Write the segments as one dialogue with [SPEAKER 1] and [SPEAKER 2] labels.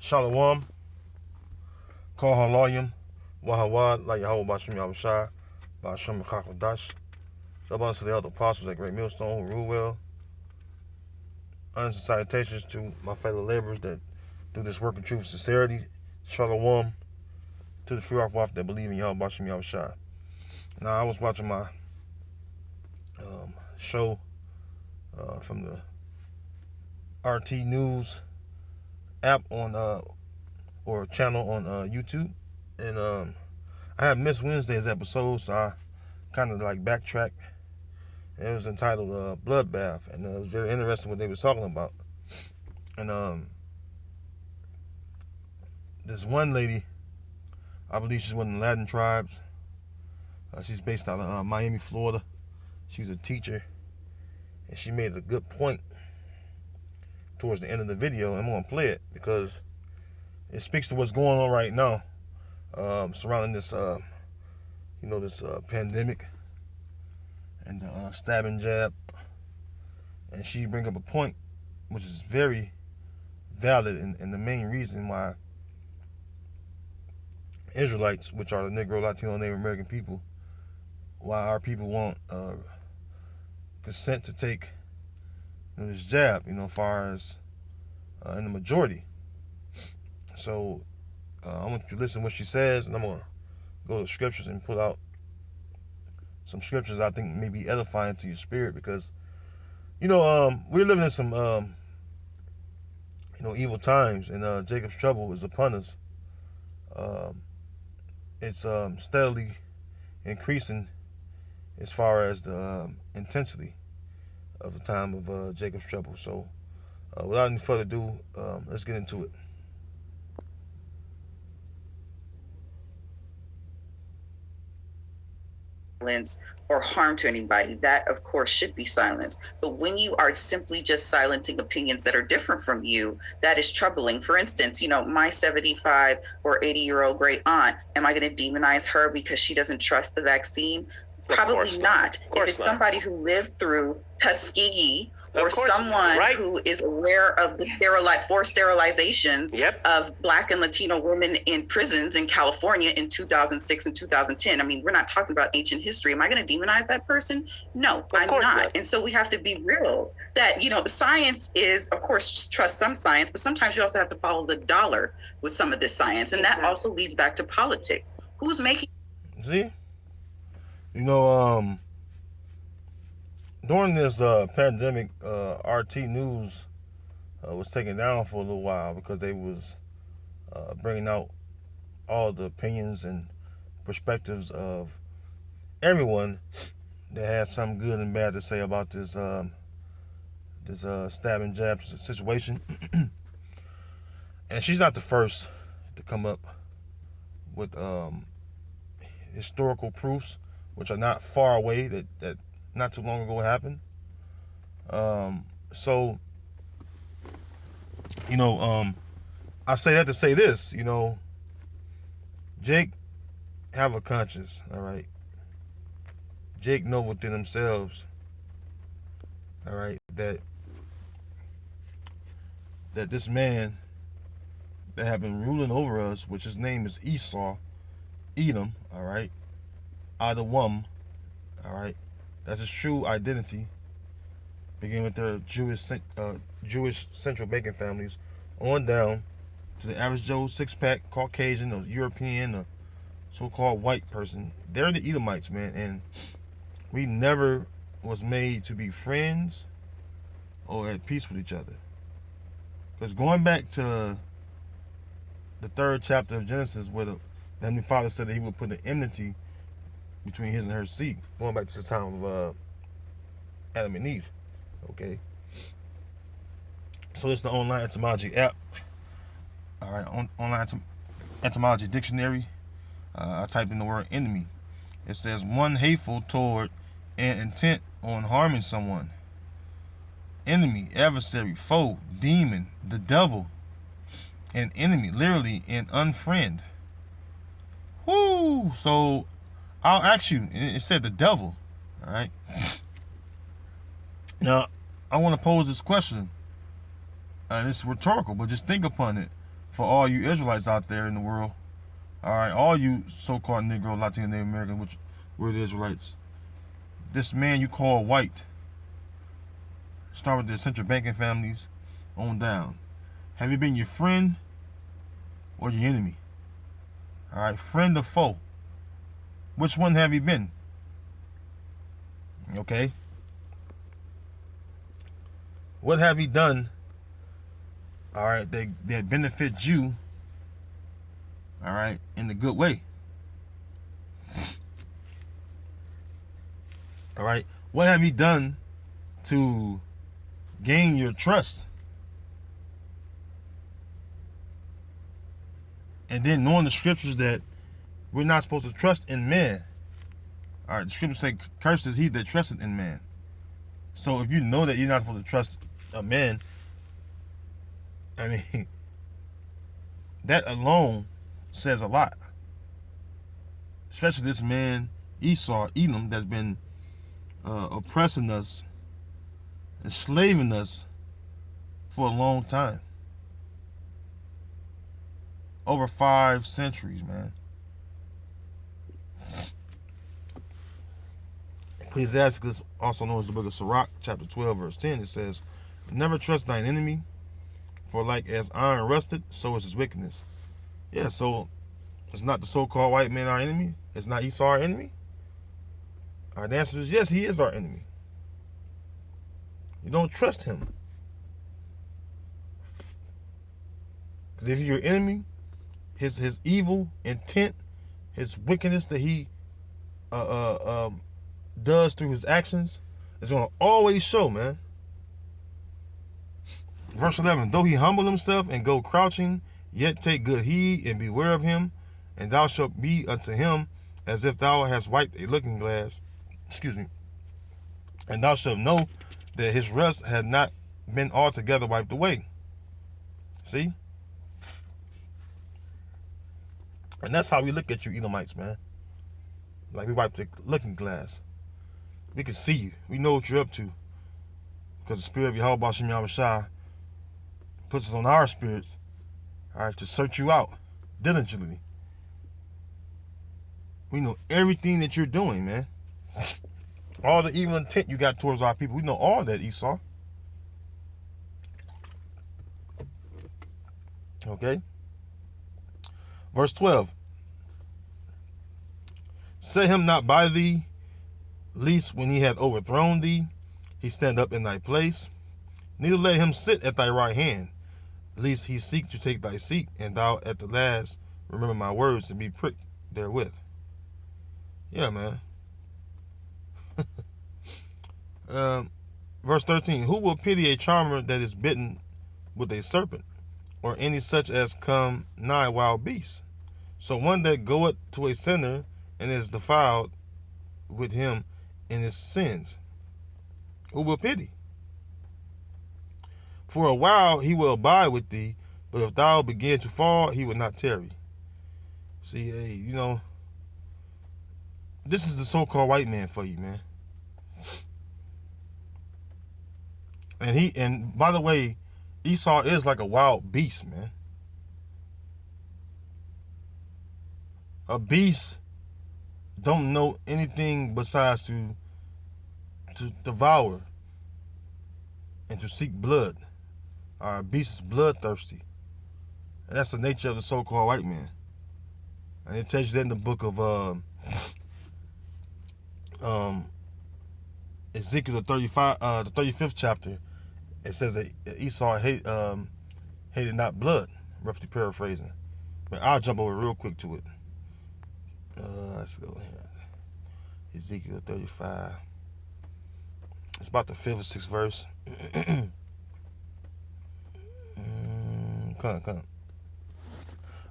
[SPEAKER 1] Shalom, Call Haloyim, Wahawad, like Yahweh Bashim Yahushai, Bashim Kakodash. Shabbat to the other apostles at Great Millstone who rule well. Honors and salutations to my fellow laborers that do this work in truth and sincerity. Shalom to the free off that believe in Yahweh Bashim Yahushai. Now, I was watching my show from the RT News app on or channel on YouTube, and I had missed Wednesday's episode, so I kind of like backtracked. It was entitled Bloodbath, and it was very interesting what they was talking about. And this one lady, I believe she's one of the Latin tribes. She's based out of Miami, Florida. She's a teacher, and she made a good point towards the end of the video. I'm going to play it because it speaks to what's going on right now surrounding this, this pandemic and the stab and jab. And she bring up a point which is very valid, and the main reason why Israelites, which are the Negro, Latino, Native American people, why our people want consent to take this jab, as far as in the majority. So I want you to listen to what she says, and I'm going to go to scriptures and pull out some scriptures I think may be edifying to your spirit, because, we're living in some, evil times, and Jacob's trouble is upon us. It's steadily increasing as far as the intensity of the time of Jacob's trouble. So without any further ado, let's get into it.
[SPEAKER 2] Or harm to anybody, that of course should be silenced. But when you are simply just silencing opinions that are different from you, that is troubling. For instance, my 75 or 80-year-old great aunt, am I going to demonize her because she doesn't trust the vaccine? Probably not. If it's somebody who lived through Tuskegee, or someone who is aware of the forced sterilizations of Black and Latino women in prisons in California in 2006 and 2010. I mean, we're not talking about ancient history. Am I going to demonize that person? No, I'm not. And so we have to be real that, science is, of course, trust some science, but sometimes you also have to follow the dollar with some of this science. And that also leads back to politics. Who's making...
[SPEAKER 1] See? During this pandemic, RT News was taken down for a little while because they was bringing out all the opinions and perspectives of everyone that had something good and bad to say about this stab and jab situation. And she's not the first to come up with historical proofs, which are not far away, that not too long ago happened. So, I say that to say this, Jake have a conscience, all right? Jake know within themselves, all right, that this man that have been ruling over us, which his name is Esau, Edom, all right, Adawam, all right, that's his true identity, beginning with their Jewish central banking families on down to the average Joe six-pack Caucasian or European or so-called white person. They're the Edomites, man, and we never was made to be friends or at peace with each other. Because going back to the 3rd chapter of Genesis, where the Heavenly Father said that he would put an enmity between his and her seed, going back to the time of Adam and Eve, okay? So it's the online etymology app, all right, online etymology dictionary. I typed in the word enemy. It says one hateful toward and intent on harming someone. Enemy, adversary, foe, demon, the devil, an enemy, literally an unfriend. Whoo! So I'll ask you, it said the devil, all right? Now, I want to pose this question, and it's rhetorical, but just think upon it for all you Israelites out there in the world. All right, all you so-called Negro, Latino, Native American, which were the Israelites. This man you call white, start with the central banking families on down. Have he been your friend or your enemy? All right, friend or foe? Which one have you been? Okay. What have he done? All right, that benefit you. All right, in the good way. All right, what have he done to gain your trust? And then knowing the scriptures that we're not supposed to trust in man. All right, the scriptures say, "Cursed is he that trusteth in man." So if you know that you're not supposed to trust a man, I mean, that alone says a lot. Especially this man Esau, Edom, that's been oppressing us, enslaving us for a long time. Over 5 centuries, man. Ecclesiasticus, also known as the book of Sirach, chapter 12, verse 10, it says, "Never trust thine enemy, for like as iron rusted, so is his wickedness." Yeah, so it's not the so-called white man our enemy. It's not Esau our enemy. Our answer is yes, he is our enemy. You don't trust him. Because if he's your enemy, his evil intent, his wickedness that he does through his actions is going to always show, man. Verse 11, "Though he humble himself and go crouching, yet take good heed and beware of him, and thou shalt be unto him as if thou hast wiped a looking glass." Excuse me. "And thou shalt know that his rust had not been altogether wiped away." See? And that's how we look at you Edomites, man. Like we wiped the looking glass. We can see you. We know what you're up to. Because the spirit of Yahweh Shem Yahushua puts it on our spirits, all right, to search you out diligently. We know everything that you're doing, man. All the evil intent you got towards our people. We know all that, Esau. Okay? Verse 12. "Set him not by thee, lest when he hath overthrown thee, he stand up in thy place. Neither let him sit at thy right hand, lest he seek to take thy seat, and thou at the last remember my words and be pricked therewith." Yeah, man. Verse 13. "Who will pity a charmer that is bitten with a serpent, or any such as come nigh wild beasts? So one that goeth to a sinner and is defiled with him in his sins, who will pity? For a while he will abide with thee, but if thou begin to fall, he will not tarry." See, hey, you know, this is the so-called white man for you, man. And by the way, Esau is like a wild beast, man. A beast don't know anything besides to devour and to seek blood. A beast is bloodthirsty. And that's the nature of the so-called white man. And it tells you that in the book of Ezekiel, the 35th chapter. It says that Esau hated not blood, roughly paraphrasing. But I'll jump over real quick to it. Let's go here. Ezekiel 35. It's about the 5th or 6th verse. Come on.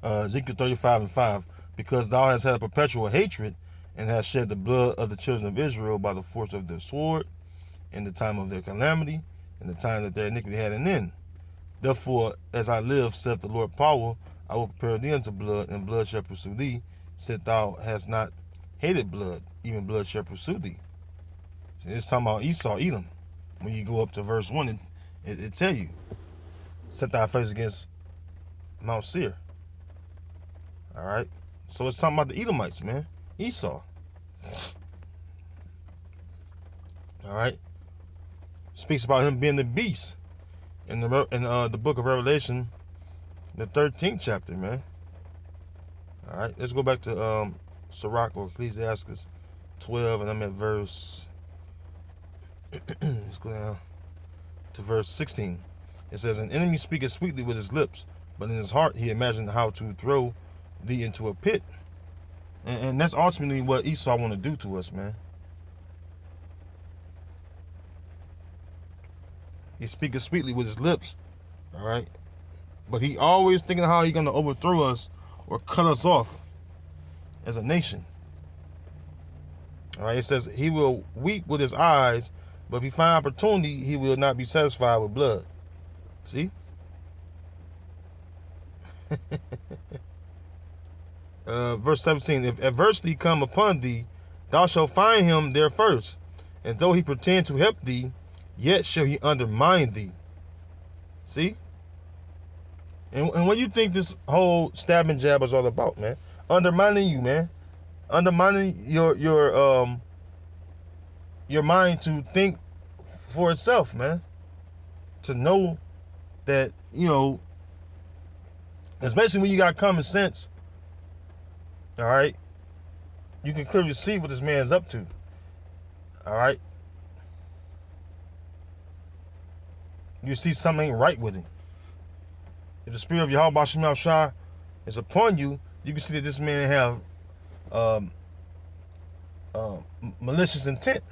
[SPEAKER 1] Ezekiel 35:5. "Because thou hast had a perpetual hatred, and hast shed the blood of the children of Israel by the force of their sword, in the time of their calamity, in the time that their iniquity had an end. Therefore, as I live, saith the Lord power, I will prepare thee unto blood, and blood shall pursue thee, since thou hast not hated blood, even blood shall pursue thee." So it's talking about Esau, Edom. When you go up to verse 1, it tell you, "Set thy face against Mount Seir. All right. So it's talking about the Edomites, man. Esau. All right. Speaks about him being the beast in the book of Revelation, the 13th chapter, man. All right. Let's go back to Sirach or Ecclesiastes 12, and I'm at verse. Let's go down to verse 16. It says, "An enemy speaketh sweetly with his lips, but in his heart he imagined how to throw thee into a pit." And that's ultimately what Esau want to do to us, man. He speaketh sweetly with his lips, all right? But he always thinking how he going to overthrow us or cut us off as a nation. All right, it says he will weep with his eyes, but if he find opportunity, he will not be satisfied with blood. See? Verse 17, "If adversity come upon thee, thou shalt find him there first. And though he pretend to help thee, yet shall he undermine thee." See? And what do you think this whole stab and jab is all about, man? Undermining you, man. Undermining your mind to think for itself, man. To know that, especially when you got common sense, all right, you can clearly see what this man's up to. All right. You see something ain't right with him. If the spirit of Yahweh Shem Shah is upon you, you can see that this man have malicious intent.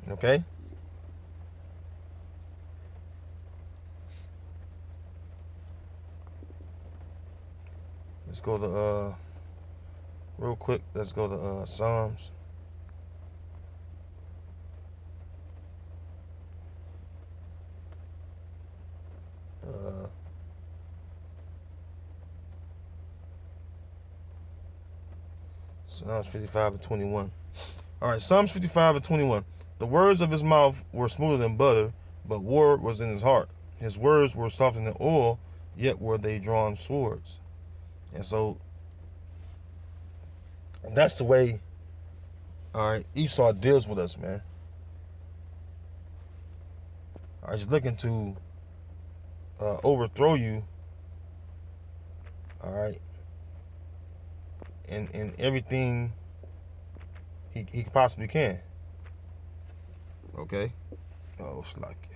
[SPEAKER 1] Okay. Let's go to real quick. Let's go to Psalms. Psalms 55 and 21. All right, Psalms 55 and 21. "The words of his mouth were smoother than butter, but war was in his heart. His words were softer than oil, yet were they drawn swords." And so that's the way, all right, Esau deals with us, man. All right, he's looking to overthrow you, all right, in everything he possibly can. Okay? Oh, it's like,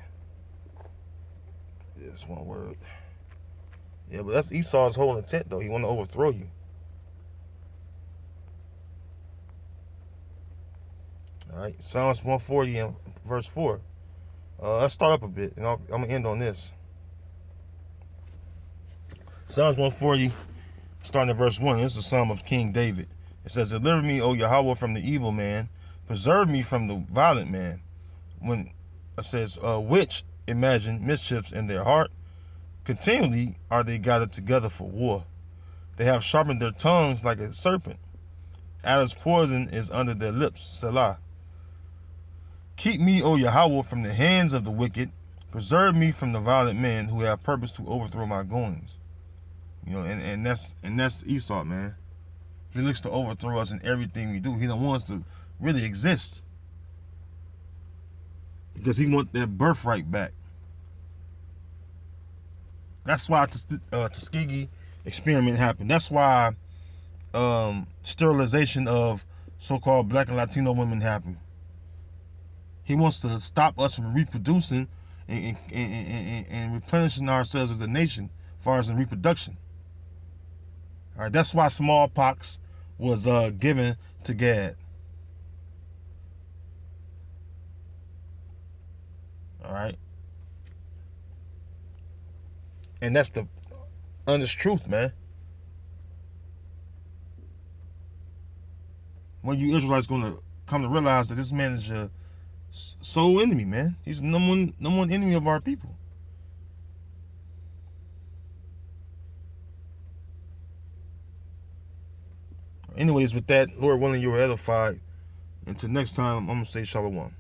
[SPEAKER 1] yeah, it's one word. Yeah, but that's Esau's whole intent, though. He want to overthrow you. All right, Psalms 140 and verse 4. Let's start up a bit, and I'm going to end on this. Psalms 140, starting at verse 1. This is a psalm of King David. It says, "Deliver me, O Yahweh, from the evil man. Preserve me from the violent man." When it says, "Which imagine mischiefs in their heart. Continually are they gathered together for war. They have sharpened their tongues like a serpent. Adder's poison is under their lips. Selah. Keep me, O Yahweh, from the hands of the wicked. Preserve me from the violent men who have purpose to overthrow my goings." And that's Esau, man. He looks to overthrow us in everything we do. He don't want us to really exist, because he wants that birthright back. That's why Tuskegee experiment happened. That's why sterilization of so-called black and Latino women happened. He wants to stop us from reproducing and replenishing ourselves as a nation as far as in reproduction. All right, that's why smallpox was given to Gad. All right. And that's the honest truth, man. When you Israelites gonna come to realize that this man is your sole enemy, man. He's the number one enemy of our people. Anyways, with that, Lord willing, you were edified. Until next time, I'm gonna say shalom.